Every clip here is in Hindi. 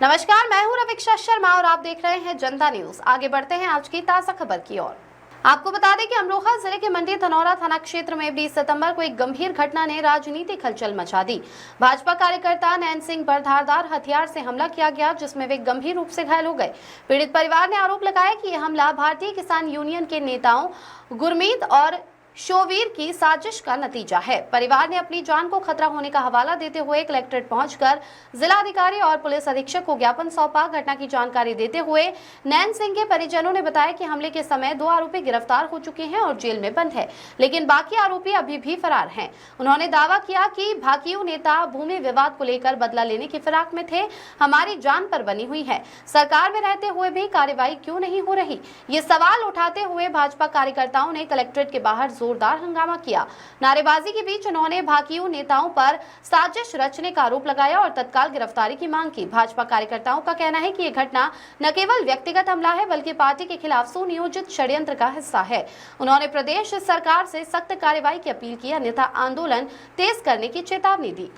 नमस्कार, मैं हूं रविक्षा शर्मा और आप देख रहे हैं जनता न्यूज। आगे बढ़ते हैं आज की ताजा खबर की ओर। आपको बता दें कि अमरोहा जिले के मंडी धनौरा थाना क्षेत्र में 20 सितंबर को एक गंभीर घटना ने राजनीतिक हलचल मचा दी। भाजपा कार्यकर्ता नैन सिंह पर धारदार हथियार से हमला किया गया, जिसमें वे गंभीर रूप से घायल हो गए। पीड़ित परिवार ने आरोप लगाया कि यह हमला भारतीय किसान यूनियन के नेताओं गुरमीत और शोवीर की साजिश का नतीजा है। परिवार ने अपनी जान को खतरा होने का हवाला देते हुए कलेक्ट्रेट पहुंचकर जिलाधिकारी और पुलिस अधीक्षक को ज्ञापन सौंपा। घटना की जानकारी देते हुए नैन सिंह के परिजनों ने बताया कि हमले के समय 2 आरोपी गिरफ्तार हो चुके हैं और जेल में बंद है, लेकिन बाकी आरोपी अभी भी फरार हैं। उन्होंने दावा किया कि भाकियू नेता भूमि विवाद को लेकर बदला लेने की फिराक में थे। हमारी जान पर बनी हुई है, सरकार में रहते हुए भी कार्रवाई क्यों नहीं हो रही, ये सवाल उठाते हुए भाजपा कार्यकर्ताओं ने कलेक्ट्रेट के बाहर जोरदार हंगामा किया। नारेबाजी के बीच उन्होंने भाकियू नेताओं पर साजिश रचने का आरोप लगाया और तत्काल गिरफ्तारी की मांग की। भाजपा कार्यकर्ताओं का कहना है कि यह घटना न केवल व्यक्तिगत हमला है, बल्कि पार्टी के खिलाफ सुनियोजित षड्यंत्र का हिस्सा है। उन्होंने प्रदेश सरकार से सख्त कार्रवाई की अपील की, अन्यथा आंदोलन तेज करने की चेतावनी दी।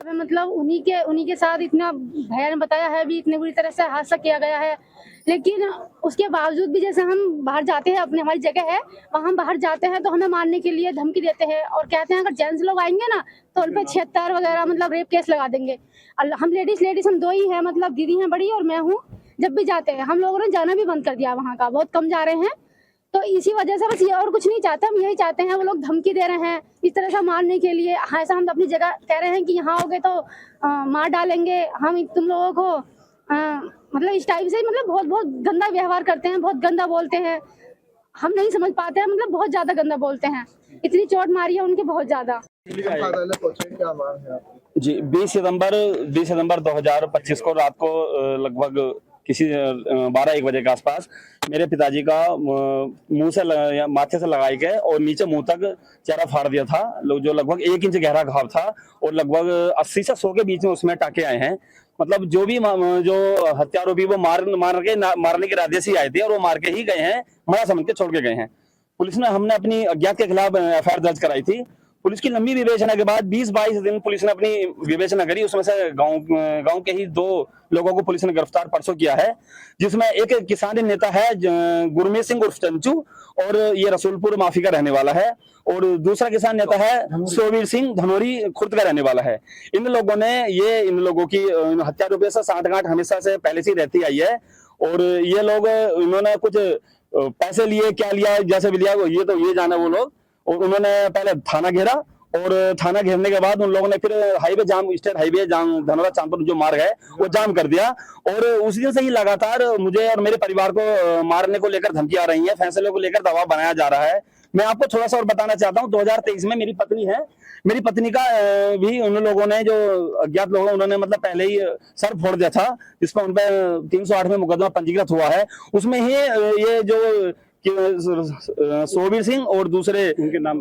मतलब उन्हीं के साथ इतना भयानक बताया है, भी इतने बुरी तरह से हादसा किया गया है, लेकिन उसके बावजूद भी जैसे हम बाहर जाते हैं, अपनी हमारी जगह है वहाँ हम बाहर जाते हैं तो हमें मारने के लिए धमकी देते हैं और कहते हैं अगर जेंट्स लोग आएंगे ना तो उन पर 76 वगैरह मतलब रेप केस लगा देंगे। हम लेडीज हम 2 ही है, मतलब दीदी हैं बड़ी और मैं हूँ। जब भी जाते हैं हम लोगों ने जाना भी बंद कर दिया, वहाँ का बहुत कम जा रहे हैं। तो इसी वजह से बस ये और कुछ नहीं चाहते, हम यही चाहते हैं। वो लोग धमकी दे रहे हैं इस तरह से मारने के लिए। हाँ, ऐसा हम अपनी जगह कह रहे हैं कि यहाँ आओगे तो मार डालेंगे, हम तुम लोगों को मतलब इस टाइप से मतलब बहुत गंदा व्यवहार करते हैं, बहुत गंदा बोलते हैं। हम नहीं समझ पाते हैं, मतलब बहुत ज्यादा गंदा बोलते हैं। इतनी चोट मारी है उनकी बहुत ज्यादा। जी 20 सितंबर 2025 को रात को लगभग किसी 12-1 बजे के आसपास मेरे पिताजी का मुंह से माथे से लगाई गए और नीचे मुंह तक चेहरा फाड़ दिया था, जो लगभग 1 इंच गहरा घाव था और लगभग 80 से 100 के बीच में उसमें टाके आए हैं। मतलब जो भी जो हत्यारोपी वो मारने के इरादे से आए थे और वो मार के ही गए हैं, मरा समझ के छोड़ के गए हैं। हमने अपनी अज्ञात के खिलाफ एफआईआर दर्ज कराई थी। पुलिस की लंबी विवेचना के बाद 20-22 दिन पुलिस ने अपनी विवेचना करी। उसमें से गांव के ही 2 लोगों को पुलिस ने गिरफ्तार परसों किया है, जिसमें एक किसान नेता है गुरमीत सिंह उर्फ चंचू और ये रसूलपुर माफी का रहने वाला है, और दूसरा किसान नेता है शोवीर सिंह धनौरी खुर्द का रहने वाला है। इन लोगों की हत्यारोपियों से साठगांठ हमेशा से पहले से रहती आई है और ये लोग इन्होंने कुछ पैसे लिए, क्या लिया, जैसे भी लिया ये जाना वो लोग। और उन्होंने पहले थाना घेरा और थाना घेरने के बाद उन लोगों ने फिर स्टेट हाईवे धनौरा चांदपुर जो मार्ग है वो जाम कर दिया। और उस दिन से ही लगातार मुझे और मेरे परिवार को मारने को लेकर धमकी आ रही है, फैसले को लेकर दबाव बनाया जा रहा है। मैं आपको थोड़ा सा और बताना चाहता हूँ, 2023 में मेरी पत्नी है, मेरी पत्नी का भी उन लोगों ने, जो अज्ञात लोग, उन्होंने मतलब पहले ही सर फोड़ दिया था, जिस पर उन पर 308 में मुकदमा पंजीकृत हुआ है। उसमें ही ये जो शोवीर सिंह और दूसरे उनके नाम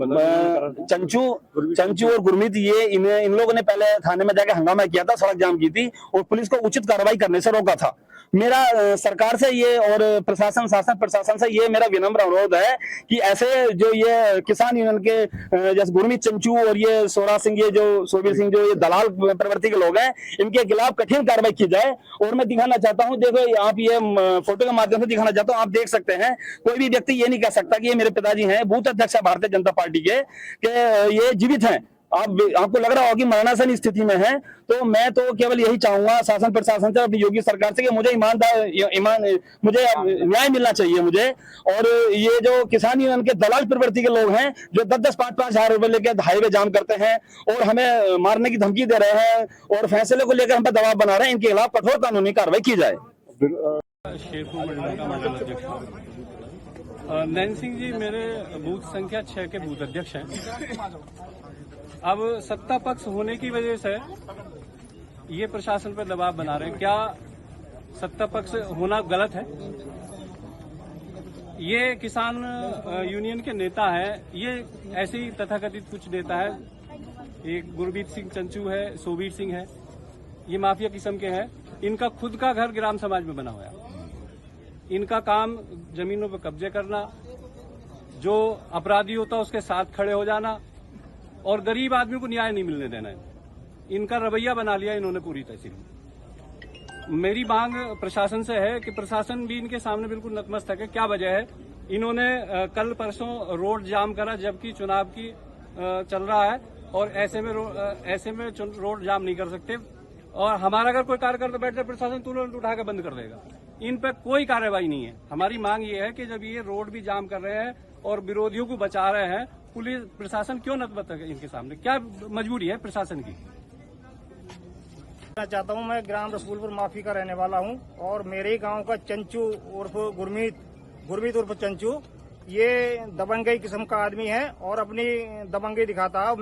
चंचू और गुरमीत, ये इन लोगों ने पहले थाने में जाकर हंगामा किया था, सड़क जाम की थी और पुलिस को उचित कार्रवाई करने से रोका था। मेरा सरकार से ये और शासन प्रशासन से ये मेरा विनम्र अनुरोध है कि ऐसे जो ये किसान यूनियन के जैसे गुरमीत, चंचू और ये सोरा सिंह, ये जो शोवीर सिंह, जो ये दलाल प्रवृत्ति के लोग हैं, इनके खिलाफ कठिन कार्रवाई की जाए। और मैं दिखाना चाहता हूँ, देखो आप ये फोटो के माध्यम से दिखाना चाहता हूँ, आप देख सकते हैं, कोई भी व्यक्ति ये नहीं कह सकता कि ये मेरे पिताजी हैं, बूथ अध्यक्ष है भारतीय जनता पार्टी के, ये जीवित हैं। आपको लग रहा होगा कि मरणासन स्थिति में है। तो मैं तो केवल यही चाहूंगा शासन प्रशासन से, अपनी योगी सरकार से, कि मुझे मुझे न्याय मिलना चाहिए मुझे। और ये जो किसान यूनियन के दलाल प्रवृत्ति के लोग हैं, जो 10-10, 5-5 हजार रुपए लेकर हाईवे जाम करते हैं और हमें मारने की धमकी दे रहे हैं और फैसले को लेकर हम पर दबाव बना रहे हैं, इनके खिलाफ कठोर कानूनी कार्रवाई की जाए। नैन सिंह जी मेरे बूथ संख्या 6 के बूथ अध्यक्ष हैं। अब सत्ता पक्ष होने की वजह से ये प्रशासन पर दबाव बना रहे हैं। क्या सत्ता पक्ष होना गलत है? ये किसान यूनियन के नेता है, ये ऐसे ही तथाकथित कुछ नेता है। एक गुरमीत सिंह चंचू है, शोवीर सिंह है, ये माफिया किस्म के हैं। इनका खुद का घर ग्राम समाज में बना हुआ है। इनका काम जमीनों पर कब्जे करना, जो अपराधी होता है उसके साथ खड़े हो जाना और गरीब आदमी को न्याय नहीं मिलने देना है। इनका रवैया बना लिया इन्होंने पूरी तहसील में। मेरी मांग प्रशासन से है कि प्रशासन भी इनके सामने बिल्कुल नतमस्तक है। क्या वजह है, इन्होंने कल परसों रोड जाम करा जबकि चुनाव की चल रहा है और ऐसे में रोड जाम नहीं कर सकते। और हमारा अगर कोई कार्यकर्ता बैठे प्रशासन तुरंत उठा के बंद कर देगा। इन पर कोई कार्रवाई नहीं है। हमारी मांग ये है कि जब ये रोड भी जाम कर रहे हैं और विरोधियों को बचा रहे हैं, पुलिस प्रशासन क्यों नतमस्तक है इनके सामने? क्या मजबूरी है प्रशासन की? मैं चाहता हूं, मैं ग्राम रसूलपुर माफी का रहने वाला हूं और मेरे ही गांव का चंचू उर्फ गुरमीत उर्फ चंचू ये दबंगई किस्म का आदमी है और अपनी दबंगई दिखाता है।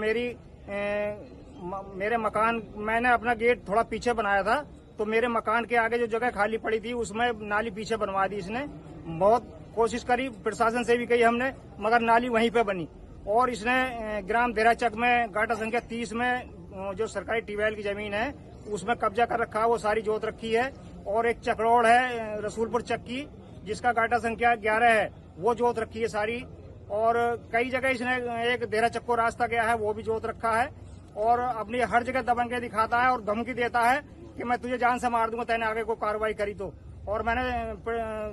मेरे मकान, मैंने अपना गेट थोड़ा पीछे बनाया था तो मेरे मकान के आगे जो जगह खाली पड़ी थी उसमें नाली पीछे बनवा दी इसने। बहुत कोशिश करी, प्रशासन से भी कही हमने, मगर नाली वहीं पे बनी। और इसने ग्राम देराचक में गाटा संख्या 30 में जो सरकारी ट्यूबवेल की जमीन है उसमें कब्जा कर रखा है, वो सारी जोत रखी है। और एक चकरोड़ है रसूलपुर चक्की जिसका गाटा संख्या 11 है, वो जोत रखी है सारी। और कई जगह इसने एक देराचक को रास्ता गया है वो भी जोत रखा है और अपनी हर जगह दबंगे दिखाता है और धमकी देता है कि मैं तुझे जान से मार दूंगा तैने आगे को कार्रवाई करी तो। और मैंने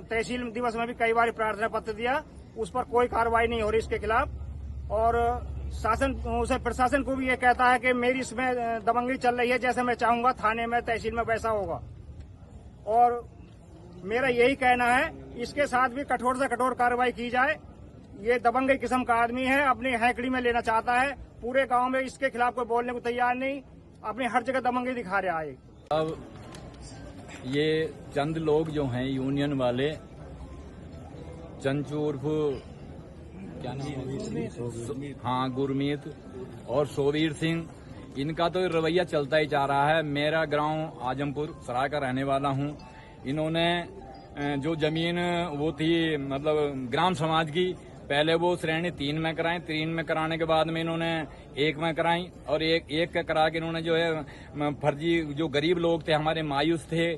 तहसील दिवस में भी कई बार प्रार्थना पत्र दिया, उस पर कोई कार्रवाई नहीं हो रही इसके खिलाफ। और प्रशासन को भी ये कहता है कि मेरी इसमें दबंगी चल रही है, जैसे मैं चाहूंगा थाने में तहसील में वैसा होगा। और मेरा यही कहना है इसके साथ भी कठोर से कठोर कार्रवाई की जाए। ये दबंगई किस्म का आदमी है, अपनी हैकड़ी में लेना चाहता है। पूरे गांव में इसके खिलाफ कोई बोलने को तैयार नहीं, अपनी हर जगह दबंगई दिखा रहा है। अब ये चंद लोग जो हैं यूनियन वाले, चंचू उर्फ क्या नाम है, हाँ गुरमीत और सोवीर सिंह, इनका तो रवैया चलता ही जा रहा है। मेरा गांव आजमपुर सराय का रहने वाला हूँ। इन्होंने जो जमीन वो थी मतलब ग्राम समाज की, पहले वो श्रेणी 3 में कराई, 3 में कराने के बाद में इन्होंने 1 में कराई और एक का करा के इन्होंने जो है फर्जी, जो गरीब लोग थे हमारे मायूस थे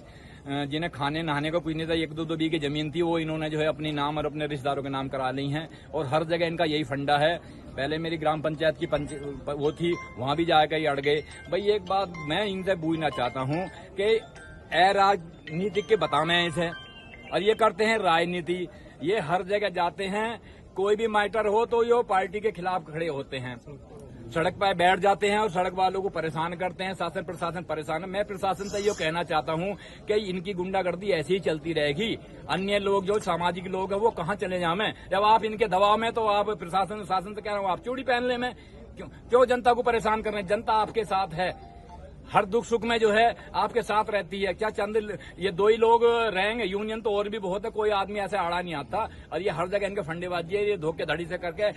जिन्हें खाने नहाने का कुछ नहीं था, 1-2 बीघे जमीन थी, वो इन्होंने जो है अपनी नाम और अपने रिश्तेदारों के नाम करा ली हैं। और हर जगह इनका यही फंडा है। पहले मेरी ग्राम पंचायत की वो थी, वहां भी जाकर ही अड़ गए। भाई एक बात मैं इनसे पूछना चाहता हूँ कि राजनीतिक के बतावे इसे, और ये करते हैं राजनीति। ये हर जगह जाते हैं, कोई भी मैटर हो तो ये पार्टी के खिलाफ खड़े होते हैं, सड़क पर बैठ जाते हैं और सड़क वालों को परेशान करते हैं। शासन प्रशासन परेशान है। मैं प्रशासन से ये कहना चाहता हूं कि इनकी गुंडागर्दी ऐसी ही चलती रहेगी। अन्य लोग जो सामाजिक लोग हैं वो कहां चले जाएं? जब आप इनके दबाव में, तो आप प्रशासन शासन से कह रहे हो आप चूड़ी पहन ले में क्यों जनता को परेशान कर रहे हैं? जनता आपके साथ है, हर दुख सुख में जो है आपके साथ रहती है। क्या चंद ये 2 ही लोग रहेंगे? यूनियन तो और भी बहुत है, कोई आदमी ऐसे आड़ा नहीं आता। और ये हर जगह इनके फंडेबाजी है। ये धोखेधड़ी से करके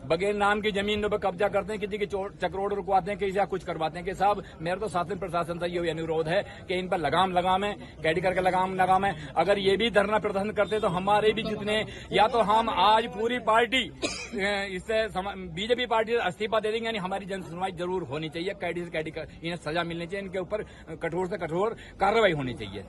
बगैर नाम की जमीन पर कब्जा करते हैं, किसी की चक्रोड़ रुकवाते हैं, किसी का कुछ करवाते हैं। कि साहब मेरा तो शासन प्रशासन से ये अनुरोध है कि इन पर लगाम लगामें, कैडी करके लगाम लगामें। अगर ये भी धरना प्रदर्शन करते तो हमारे भी जितने, या तो हम आज पूरी पार्टी इससे बीजेपी पार्टी इस्तीफा दे देंगे, यानी हमारी जन सुनवाई जरूर होनी चाहिए। कैडी से कैडी इन्हें सजा मिलनी चाहिए, इनके ऊपर कठोर से कठोर कार्रवाई होनी चाहिए।